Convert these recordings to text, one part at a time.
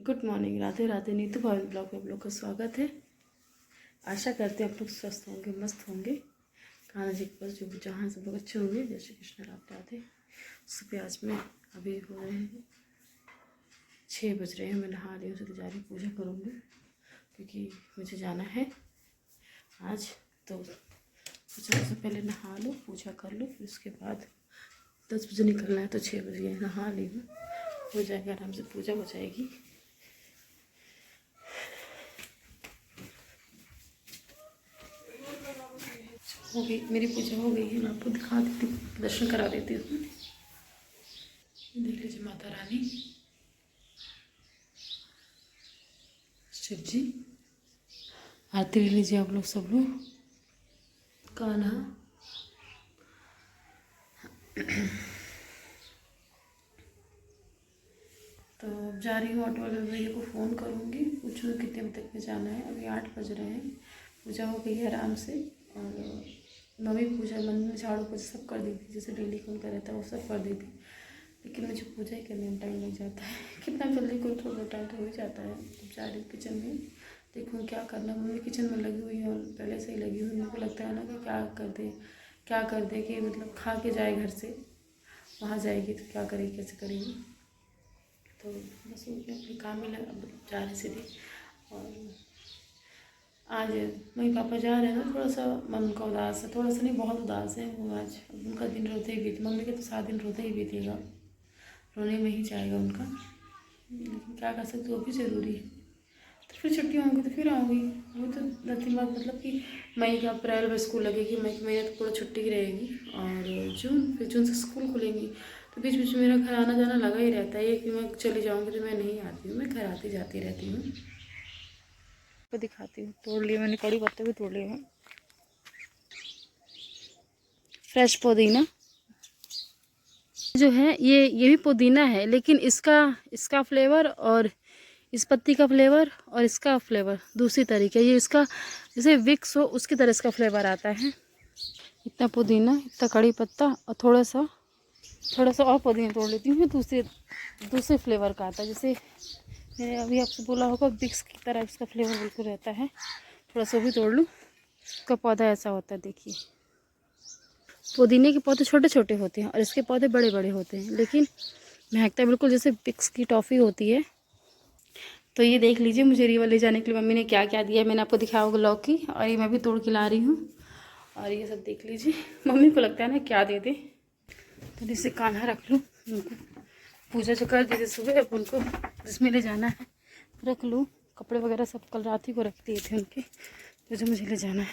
Good morning, Radhe Radhe. Neetu भाभी blog में आप लोग का स्वागत है। आशा करते हैं आप लोग स्वस्थ होंगे, मस्त होंगे। खाना जी के पास जो जहाँ सब लोग अच्छे होंगे। जय श्री कृष्ण, राधे राधे। सुबह आज में अभी हो रहे हैं 6 बज रहे हैं। मैं नहा रही हूँ, उससे जा रही पूजा करूँगी क्योंकि मुझे जाना है आज। तो सोचा सबसे पहले नहा लो, पूजा कर लो, फिर उसके बाद 10 बजे निकलना है। तो 6 बजे नहा ली हूँ, हो जाएगा आराम से, पूजा हो जाएगी। हो गई मेरी पूजा, हो गई है। मैं आपको दिखा देती हूँ, दर्शन करा देती हूँ। देख लीजिए, माता रानी, शिव जी, आरती ले लीजिए आप लोग, सब लोग। कान्हा, तो जा रही हूँ। ऑटो वाले भैया को फ़ोन करूँगी, पूछूँगी कितने बजे तक में जाना है। अभी 8 बज रहे हैं। पूजा हो गई है आराम से। और मम्मी पूजा, मंदिर में झाड़ू पोछा सब कर दी थी, जैसे डेली कौन का रहता है वो सब कर दी थी। लेकिन मुझे पूजा ही करने में टाइम लग जाता है। कितना जल्दी करूँ, थोड़ा टाइम तो हो ही जाता है। तो जा रही हूँ किचन में, देखूँ क्या करना। मम्मी किचन में लगी हुई है और पहले से ही लगी हुई है। मेरे को लगता है ना कि क्या कर दे कि मतलब खा के जाए घर से, वहाँ जाएगी तो क्या करेगी, कैसे करेगी। तो बस अपने काम में जा रहे सीधे। और आज मम्मी पापा जा रहे हैं ना, थोड़ा सा मन उनका उदास है, थोड़ा सा नहीं बहुत उदास है वो। आज उनका दिन रोते ही बीत, मम्मी के तो 7 दिन रोते ही बीतेगा, रोने में ही जाएगा उनका। लेकिन क्या कर सकते, वो भी ज़रूरी है। तो फिर छुट्टियाँ होंगी तो फिर आऊँगी। वो तो 10 दिन बाद, मतलब कि मई का अप्रैल में स्कूल लगेगी। मई के महीने तो पूरा छुट्टी ही रहेगी। और फिर जून से स्कूल खुलेंगी। तो बीच बीच में मेरा घर आना जाना लगा ही रहता है। ये कि मैं चली जाऊँगी तो मैं नहीं आती हूँ, मैं घर आती जाती रहती हूँ। तो दिखाती हूँ, तोड़ लिए मैंने, कड़ी पत्ते भी तोड़ लिए हैं। फ्रेश पुदीना जो है, ये भी पुदीना है, लेकिन इसका फ्लेवर और इस पत्ती का फ्लेवर और इसका फ्लेवर दूसरी तरीके। ये इसका जैसे विक्स हो उसकी तरह इसका फ्लेवर आता है। इतना पुदीना, इतना कड़ी पत्ता और थोड़ा सा और पुदीना तोड़ लेती हूँ। दूसरे फ्लेवर का आता है। जैसे मैंने अभी आपसे बोला होगा, विक्स की तरह इसका फ्लेवर बिल्कुल रहता है। थोड़ा सा भी तोड़ लूँ। इसका पौधा ऐसा होता है, देखिए। पुदीने के पौधे छोटे छोटे होते हैं और इसके पौधे बड़े बड़े होते हैं, लेकिन महकता है बिल्कुल जैसे विक्स की टॉफ़ी होती है। तो ये देख लीजिए, मुझे रीवा ले जाने के लिए मम्मी ने क्या क्या दिया है। मैंने आपको दिखाया होगा लौकी, और ये मैं भी तोड़ के ला रही हूँ। और ये सब देख लीजिए, मम्मी को लगता है ना क्या दे दे, तो जैसे कान्हा रख लूँ। उनको पूजा जो कर दी थी सुबह, अब उनको जिसमें ले जाना है रख लूँ। कपड़े वगैरह सब कल रात ही को रख दिए थे उनके, तो जो मुझे ले जाना है।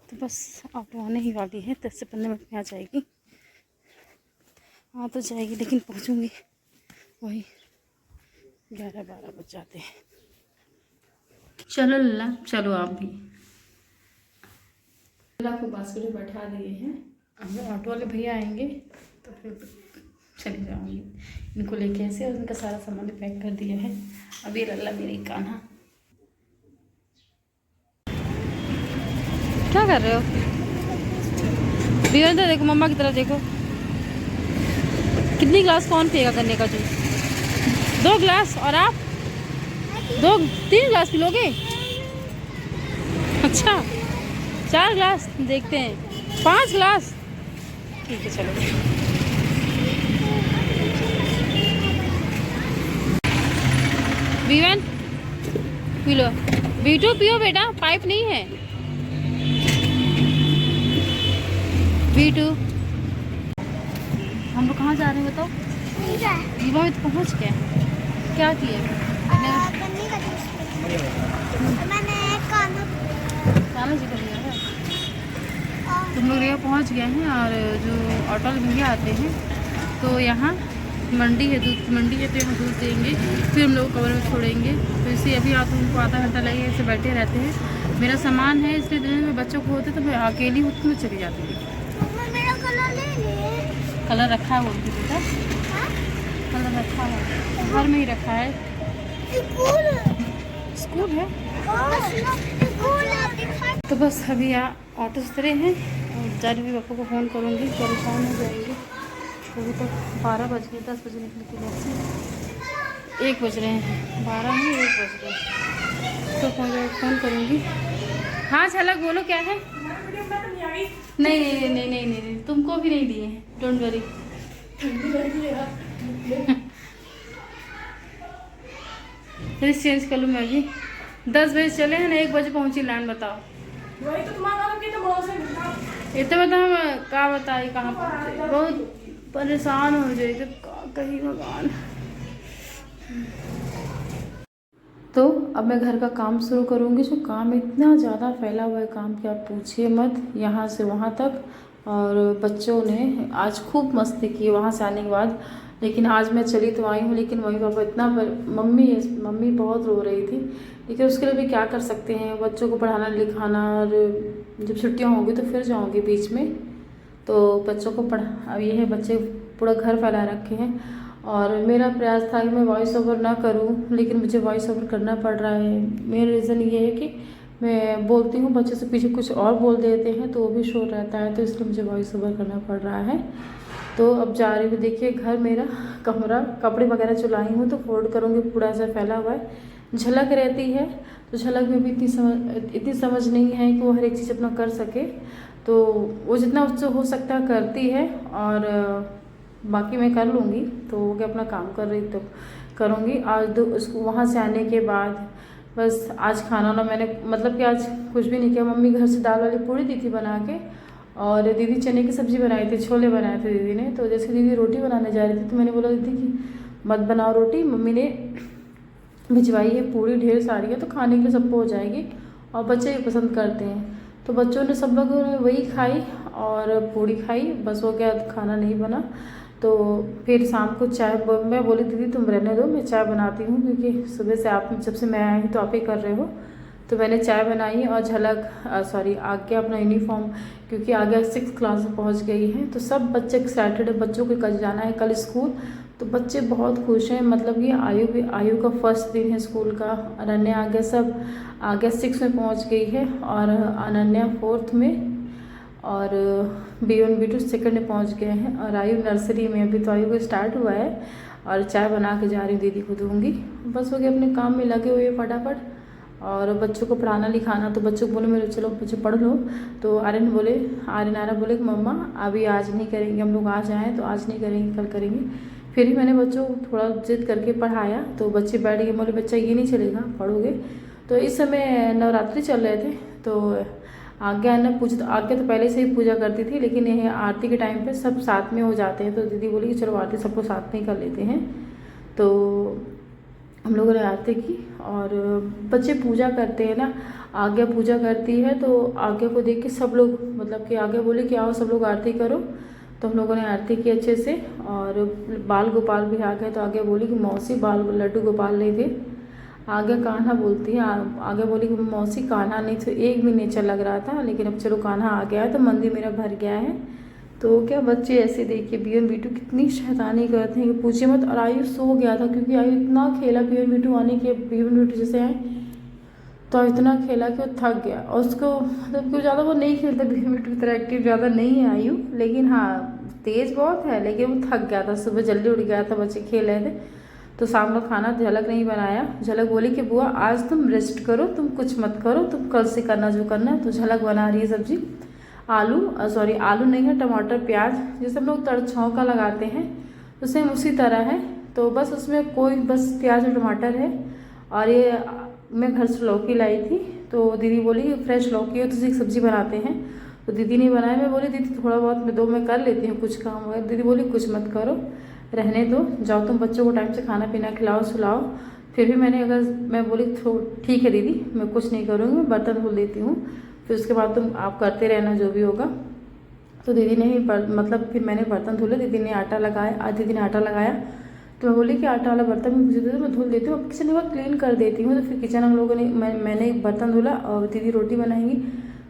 तो बस ऑटो आने ही वाली है, 10 से 15 मिनट में आ जाएगी। आ तो जाएगी, लेकिन पहुँचूँगी वही 11-12 बज जाते हैं। चलो लल्ला, चलो आप भी। लल्ला को बास्केट में बैठा दिए हैं। अब ऑटो वाले भैया आएंगे तो फिर चली जाऊँगी इनको लेके ऐसे। और उनका सारा सामान पैक कर दिया है। अब ये लल्ला मेरी कान्हा। क्या कर रहे हो? बीवन, देखो मम्मा की तरफ देखो। कितनी ग्लास कौन पिएगा गन्ने का जूस? 2 ग्लास। और आप 3 ग्लास पी लोगे? अच्छा, 4 ग्लास, देखते हैं। 5 ग्लास, ठीक है चलो। Bevan P low. बीटू पियो बेटा, पाइप नहीं है। बीटू, हम लोग कहाँ जा रहे हैं बताओ? रीवा में तो पहुँच गए। क्या किए? कान्हा जी का लिया है। तुम लोग रीवा पहुँच गए हैं। और जो ऑटो भैया आते हैं, तो यहाँ मंडी है, दूध की मंडी है, तो यहाँ दूध देंगे, फिर हम लोग कवर में छोड़ेंगे। तो इसलिए अभी आप उनको आधा घंटा लगेगा, ऐसे बैठे रहते हैं। मेरा सामान है, इसलिए दिन में बच्चों को होते तो मैं अकेली होती तो मैं चली जाती थी। कलर रखा है बोलती बेटा, कलर रखा है, घर में ही रखा है। स्कूल है। तो बस अभी ऑटो से उतरे हैं और जा रही हूँ। पापा को फ़ोन करूँगी, परेशान हो जाएंगे। अभी तक 12 बज गए, 10 बजे निकले के लिए। 1 बज रहे हैं, 12 नहीं 1 बज रहे हैं। तो फ़ोन करूँगी। हाँ झलक बोलो क्या है? नहीं नहीं नहीं नहीं नहीं नहीं, तुमको भी नहीं दिए हैं, डोंट वरी। फिर चेंज कर लूँ मैं भी। 10 बजे चले हैं ना, 1 बजे पहुँची लैंड। बताओ वही तो तुम्हारा की तो बहुत से इतना बता, हम क्या बताए कहाँ पहुँचे, बहुत परेशान हो जाए तो कहीं भगवान। तो अब मैं घर का काम शुरू करूँगी। जो काम इतना ज़्यादा फैला हुआ है काम कि आप पूछिए मत, यहाँ से वहाँ तक। और बच्चों ने आज खूब मस्ती की वहाँ से आने के बाद। लेकिन आज मैं चली तो आई हूँ, लेकिन मम्मी पापा इतना मम्मी बहुत रो रही थी। लेकिन उसके लिए भी क्या कर सकते हैं, बच्चों को पढ़ाना लिखाना। और जब छुट्टियाँ होंगी तो फिर जाऊँगी बीच में। तो बच्चों को अब ये है, बच्चे पूरा घर फैला रखे हैं। और मेरा प्रयास था कि मैं वॉइस ओवर ना करूं, लेकिन मुझे वॉइस ओवर करना पड़ रहा है। मेरा रीज़न ये है कि मैं बोलती हूँ, बच्चे से पीछे कुछ और बोल देते हैं तो वो भी शोर रहता है, तो इसलिए मुझे वॉइस ओवर करना पड़ रहा है। तो अब जा रही हूँ। देखिए घर मेरा कमरा, कपड़े वगैरह जो लाई हूँ तो फोल्ड करूँगी, पूरा ऐसा फैला हुआ है। झलक रहती है तो झलक में भी इतनी समझ नहीं है कि वो हर एक चीज़ अपना कर सके। तो वो जितना उससे हो सकता है करती है, और बाकी मैं कर लूँगी। तो वो क्या अपना काम कर रही तो करूँगी। आज उसको वहाँ से आने के बाद बस आज खाना ना मैंने मतलब कि आज कुछ भी नहीं किया। मम्मी घर से दाल वाली पूड़ी दी थी बना के, और दीदी चने की सब्ज़ी बनाई थी, छोले बनाए थे दीदी ने। तो जैसे दीदी रोटी बनाने जा रही थी तो मैंने बोला दीदी कि मत बनाओ रोटी, मम्मी ने भिजवाई है पूड़ी ढेर सारी है तो खाने के लिए सबको हो जाएगी, और बच्चे भी पसंद करते हैं। तो बच्चों ने सब लोगों ने वही खाई और पूड़ी खाई, बस हो गया, खाना नहीं बना। तो फिर शाम को चाय, मैं बोली दीदी तुम रहने दो, मैं चाय बनाती हूँ, क्योंकि सुबह से आप जब से मैं आई हूँ तो आप ही कर रहे हो। तो मैंने चाय बनाई और झलक आगे अपना यूनिफॉर्म, क्योंकि आगे 6th क्लास में पहुँच गई है। तो सब बच्चे एक्साइटेड है, बच्चों को कल जाना है, कल स्कूल। तो बच्चे बहुत खुश हैं, मतलब ये आयु का फर्स्ट दिन है स्कूल का। अनन्या आगे सब आगे 6 में पहुंच गई है, और अनन्या 4th में, और B1 B2 2nd में पहुंच गए हैं, और आयु नर्सरी में। अभी तो आयु को स्टार्ट हुआ है। और चाय बना के जा रही हूँ, दीदी को दूँगी। बस हो गया, अपने काम में लगे हुए फटाफट। और बच्चों को पढ़ाना लिखाना, तो बच्चों को बोले मेरे चलो बच्चे पढ़ लो। तो आर्यन आरा बोले कि मम्मा अभी आज नहीं करेंगे, हम लोग आज आए तो आज नहीं करेंगे, कल करेंगे। फिर ही मैंने बच्चों को थोड़ा जिद करके पढ़ाया, तो बच्चे बैठ गए। बोले बच्चा ये नहीं चलेगा, पढ़ोगे। तो इस समय नवरात्रि चल रहे थे, तो आज्ञा ने पूछा, तो आज्ञा तो पहले से ही पूजा करती थी, लेकिन यह आरती के टाइम पे सब साथ में हो जाते हैं। तो दीदी बोली कि चलो आरती सबको साथ में ही कर लेते हैं। तो हम लोगों ने आरती की, और बच्चे पूजा करते हैं ना, आज्ञा पूजा करती है। तो आज्ञा को देख के सब लोग, मतलब कि आज्ञा बोले कि आओ सब लोग आरती करो। तो हम लोगों ने आरती की अच्छे से, और बाल गोपाल भी आ गए। तो आज्ञा बोली कि मौसी बाल लड्डू गोपाल नहीं थे, आज्ञा कान्हा बोलती है। आज्ञा बोली कि मौसी कान्हा नहीं थे, एक भी नेचर लग रहा था, लेकिन अब चलो कान्हा आ गया है तो मंदिर मेरा भर गया है। तो क्या बच्चे ऐसे देखिए, B1 B2 कितनी शैतानी करते हैं कि पूछिए मत। और आयु सो गया था, क्योंकि आयु इतना खेला B1 B2 आने के, B1 B2 जैसे आए तो इतना खेला कि वो थक गया। और उसको मतलब क्यों ज़्यादा वो नहीं खेलता B1 B2 की तरह एक्टिव ज़्यादा नहीं है आयु, लेकिन हाँ तेज़ बहुत है। लेकिन वो थक गया था, सुबह जल्दी उठ गया था, बच्चे खेल रहे थे। तो शाम का खाना झलक नहीं बनाया। झलक बोली कि बुआ आज तुम रेस्ट करो, तुम कुछ मत करो, तुम कल से करना जो करना है। तो झलक बना रही है सब्जी, आलू नहीं है, टमाटर प्याज, जैसे हम लोग छौंका लगाते हैं तो सेम उसी तरह है। तो बस उसमें कोई बस प्याज और टमाटर है। और ये मैं घर से लौकी लाई थी, तो दीदी बोली फ्रेश लौकी हो तो एक सब्ज़ी बनाते हैं। तो दीदी ने बनाया। मैं बोली दीदी थोड़ा बहुत मैं कर लेती हूँ कुछ काम वगैरह। दीदी बोली कुछ मत करो, रहने दो, जाओ तुम बच्चों को टाइम से खाना पीना खिलाओ सुलाओ। फिर भी मैं बोली ठीक है दीदी, मैं कुछ नहीं करूँगी, मैं बर्तन धुल देती हूँ, फिर उसके बाद तुम आप करते रहना जो भी होगा। तो दीदी ने ही मतलब फिर मैंने बर्तन धुले, दीदी ने आटा लगाया। तो मैं बोली कि आटा वाला बर्तन मुझे दे दो, मैं धुल देती हूँ, अब किचन एक क्लीन कर देती हूँ। तो फिर किचन हम लोगों ने मैंने बर्तन धुला, और दीदी रोटी बनाएंगी।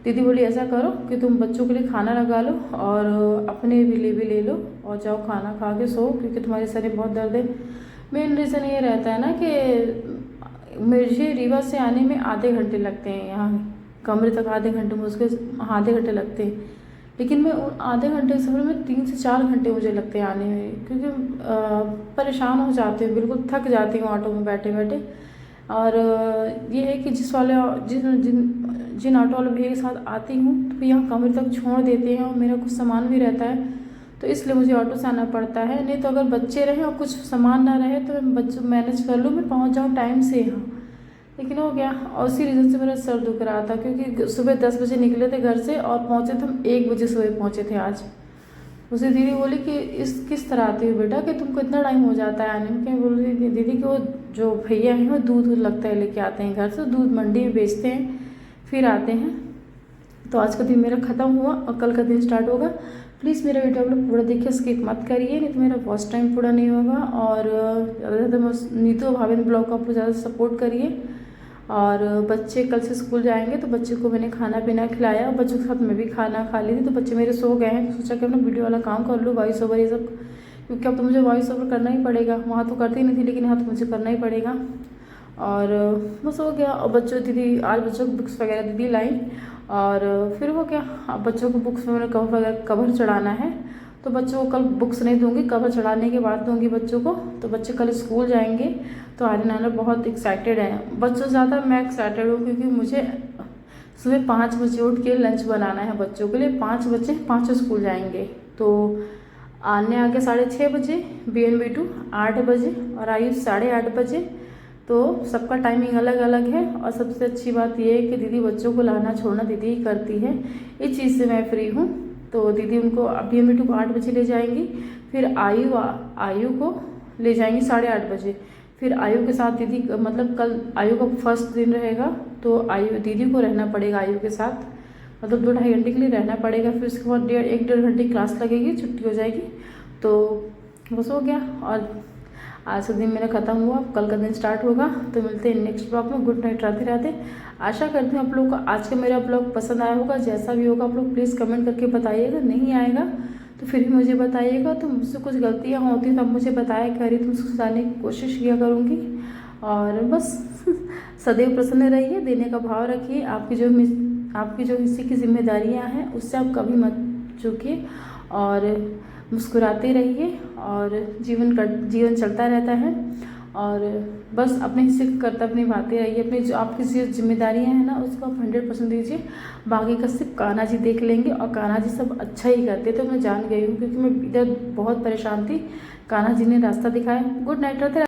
दीदी बोली ऐसा करो कि तुम बच्चों के लिए खाना लगा लो, और अपने लिए भी ले लो, और जाओ खाना खा के सो, क्योंकि तुम्हारे सर में बहुत दर्द है। मेन रीज़न ये रहता है ना कि मुझे रीवा से आने में आधे घंटे लगते हैं, यहाँ कमरे तक आधे घंटे मुश्किल आधे घंटे लगते हैं। लेकिन मैं आधे घंटे के सफ़र में 3 से 4 घंटे मुझे लगते हैं आने में, क्योंकि परेशान हो जाती हूँ, बिल्कुल थक जाती हूँ ऑटो में बैठे बैठे। और ये है कि जिन ऑटो वाले भैया के साथ आती हूँ तो भैया कमरे तक छोड़ देते हैं और मेरा कुछ सामान भी रहता है, तो इसलिए मुझे ऑटो से आना पड़ता है। नहीं तो अगर बच्चे रहें और कुछ सामान ना रहे तो मैं बच्चों मैनेज कर लूँ, मैं पहुँच जाऊँ टाइम से यहाँ। लेकिन हो गया, और उसी रीज़न से मेरा सर दुख रहा था, क्योंकि सुबह 10 बजे निकले थे घर से और पहुँचे थे हम 1 बजे सुबह पहुँचे थे आज। उसे दीदी बोली कि किस तरह आती हो बेटा कि तुमको इतना टाइम हो जाता है आने में। क्या बोल रही थी दीदी कि वो जो भैया हैं वो दूध लगता है लेके आते हैं घर से, दूध मंडी में बेचते हैं फिर आते हैं। तो आज का दिन मेरा ख़त्म हुआ और कल का दिन स्टार्ट होगा। प्लीज़ मेरा वीडियो आप लोग पूरा देखिए, स्किप मत करिए, नहीं तो मेरा फर्स्ट टाइम पूरा नहीं होगा। और ज़्यादा से ज़्यादा नीतू भाभी ब्लॉग को आप लोग ज़्यादा सपोर्ट करिए। और बच्चे कल से स्कूल जाएंगे तो बच्चे को मैंने खाना पीना खिलाया और बच्चों के साथ मैं भी खाना खा ली थी। तो बच्चे मेरे सो गए हैं, सोचा कि अपना वीडियो वाला काम कर लूँ, वॉइस ओवर ये सब, क्योंकि अब तो मुझे वॉइस ओवर करना ही पड़ेगा। वहाँ तो करती नहीं थी लेकिन यहाँ तो मुझे करना ही पड़ेगा। और बस हो गया। और बच्चों दीदी आज बच्चों को बुक्स वगैरह दीदी लाई और फिर हो गया। अब बच्चों को बुक्स में मैंने कवर चढ़ाना है, तो बच्चों को कल बुक्स नहीं दूंगी, कवर चढ़ाने के बाद दूंगी बच्चों को। तो बच्चे कल स्कूल जाएंगे तो आर्यन आना बहुत एक्साइटेड है। बच्चों से ज़्यादा मैं एक्साइटेड हूँ, क्योंकि मुझे सुबह 5 बजे उठ के लंच बनाना है बच्चों के लिए। 5 बजे 5 स्कूल जाएंगे, तो आने आके 6:30 बजे, BNB2 8 बजे और आयुष 8:30 बजे। तो सबका टाइमिंग अलग अलग है। और सबसे अच्छी बात यह है कि दीदी बच्चों को लाना छोड़ना दीदी ही करती है, इस चीज़ से मैं फ्री हूँ। तो दीदी उनको BNB2 को 8 बजे ले जाएंगी, फिर आयु को ले जाएंगी 8:30 बजे। फिर आयु के साथ दीदी, मतलब कल आयु का फर्स्ट दिन रहेगा तो आयु दीदी को रहना पड़ेगा आयु के साथ, मतलब 2-2.5 घंटे के लिए रहना पड़ेगा। फिर उसके बाद 1-1.5 घंटे क्लास लगेगी, छुट्टी हो जाएगी। तो बस हो गया। और आज का दिन मेरा ख़त्म हुआ, कल का दिन स्टार्ट होगा। तो मिलते हैं नेक्स्ट ब्लॉग में। Good night, Radhe Radhe. आशा करती हूँ आप लोगों को आज का मेरा ब्लॉग पसंद आया होगा। जैसा भी होगा आप लोग प्लीज़ कमेंट करके बताइएगा, नहीं आएगा तो फिर भी मुझे बताइएगा। तो मुझसे कुछ गलतियाँ होती हैं तो आप मुझे बताया करिए, तो उसको सुधारने की कोशिश किया करूँगी। और बस सदैव प्रसन्न रहिए, देने का भाव रखिए। आपकी जो हिस्से की जिम्मेदारियाँ हैं उससे आप कभी मत चूकिए और मुस्कुराते रहिए। और जीवन चलता रहता है। और बस अपने हिस्से का कर्तव्य निभाते रहिए। अपनी जो आपकी जो जिम्मेदारियाँ हैं ना उसको आप 100% दीजिए। बाकी का सिर्फ कान्हा जी देख लेंगे, और कान्हा जी सब अच्छा ही करते। तो मैं जान गई हूँ, क्योंकि मैं इधर बहुत परेशान थी, कान्हा जी ने रास्ता दिखाया। गुड नाइट, रहते।